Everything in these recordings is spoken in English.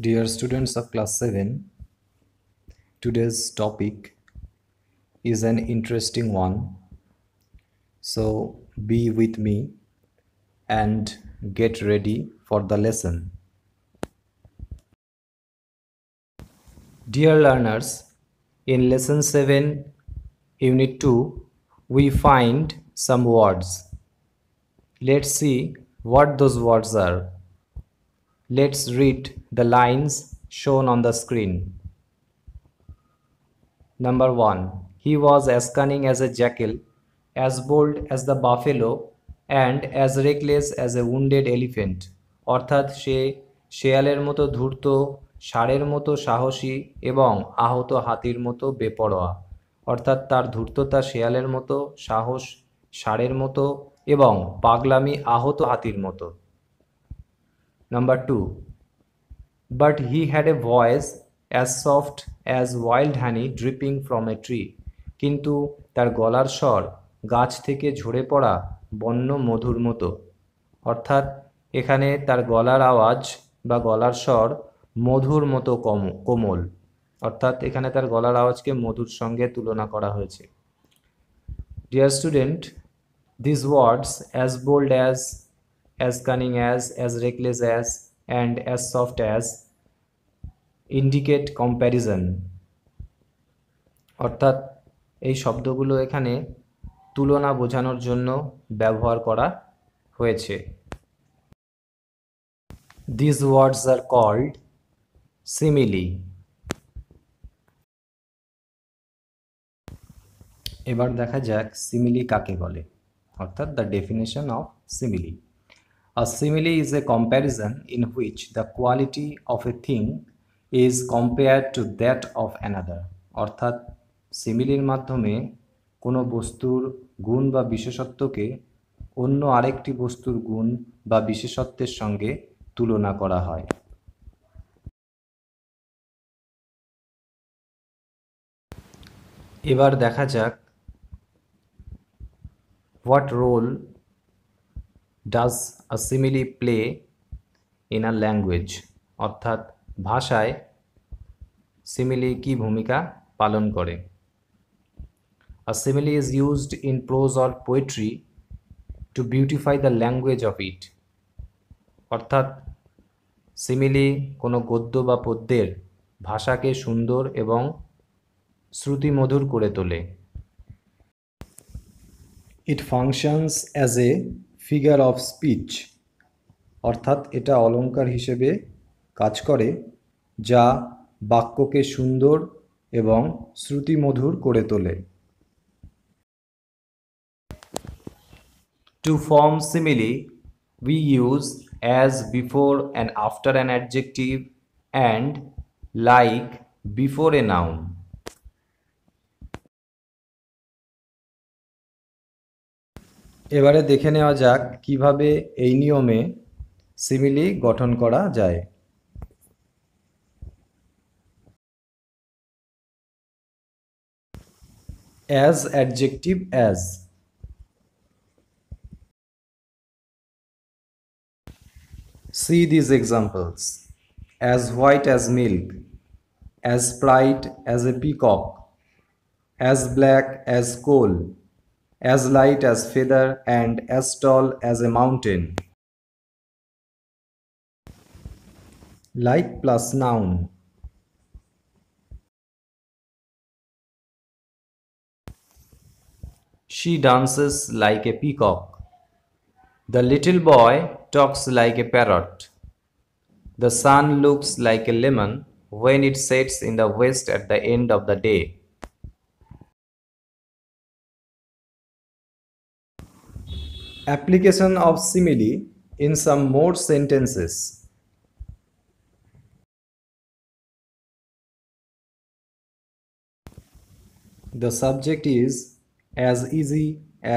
Dear students of class 7, today's topic is an interesting one. So be with me and get ready for the lesson. Dear learners, in lesson 7, unit 2, we find some words. Let's see what those words are. Let's read the lines shown on the screen. Number 1. He was as cunning as a jackal, as bold as the buffalo, and as reckless as a wounded elephant. অর্থাৎ সে শেয়ালের মতো ধূর্ত, ষাঁড়ের মতো সাহসী এবং আহত হাতির মতো বেপরোয়া। অর্থাৎ তার ধূর্ততা শেয়ালের মতো, সাহস ষাঁড়ের মতো এবং পাগলামি আহত হাতির মতো। Number 2. But he had a voice as soft as wild honey dripping from a tree. কিন্তু তার গলার স্বর গাছ থেকে ঝরে পড়া বন্য মধুর মতো। অর্থাৎ এখানে তার গলার আওয়াজ বা গলার স্বর মধুর মতো কোমল। অর্থাৎ এখানে তার গলার আওয়াজকে মধুর সঙ্গে তুলনা করা হয়েছে। Dear student, these words as bold as cunning as reckless as, and as soft as indicate comparison. অর্থাৎ এই শব্দগুলো এখানে তুলনা বোঝানোর জন্য ব্যবহার করা হয়েছে। These words are called simile. এবার দেখা যাক সিমিলি কাকে বলে, অর্থাৎ the definition of simile. A simile is a comparison in which the quality of a thing is compared to that of another. অর্থাৎ সিমিলির মাধ্যমে কোনো বস্তুর গুণ বা বিশেষত্বকে অন্য আরেকটি বস্তুর গুণ বা বিশেষত্বের সঙ্গে তুলনা করা হয়। এবার দেখা যাক what role does a simile play in a language. অর্থাৎ ভাষায় সিমিলি কি ভূমিকা পালন করে। A simile is used in prose or poetry to beautify the language of it. অর্থাৎ সিমিলি কোনো গদ্য বা পদ্যের ভাষাকে সুন্দর এবং শ্রুতিমধুর করে তোলে। It functions as a figure of speech. অর্থাৎ এটা অলঙ্কার হিসেবে কাজ করে যা বাক্যকে সুন্দর এবং শ্রুতিমধুর করে তোলে। To form simile, we use as before and after an adjective and like before a noun. এবারে দেখে নেওয়া যাক কিভাবে এই নিয়মে সিমিলি গঠন করা যায়। As adjective as. See these examples. As white as milk, as bright as a peacock, as black as coal, as light as feather, and as tall as a mountain. Like plus noun. She dances like a peacock. The little boy talks like a parrot. The sun looks like a lemon when it sets in the west at the end of the day. Application of simile in some more sentences. The subject is as easy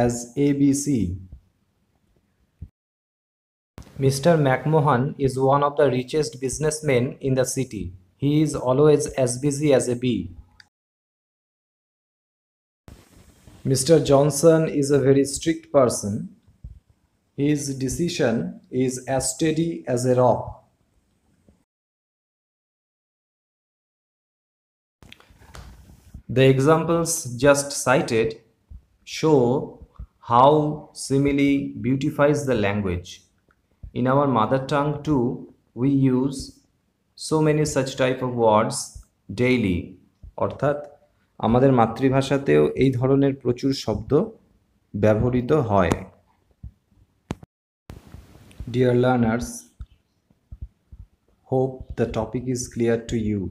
as ABC. Mr. McMahon is one of the richest businessmen in the city. He is always as busy as a bee. Mr. Johnson is a very strict person. His decision is as steady as a rock. The examples just cited show how simile beautifies the language. In our mother tongue too, we use so many such type of words daily. অর্থাৎ আমাদের মাতৃভাষাতেও এই ধরনের প্রচুর শব্দ ব্যবহৃত হয়। Dear learners, hope the topic is clear to you.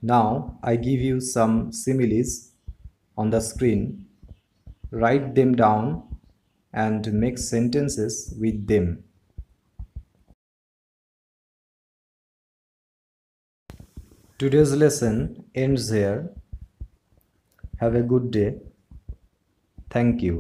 Now I give you some similes on the screen. Write them down and make sentences with them. Today's lesson ends here. Have a good day. Thank you.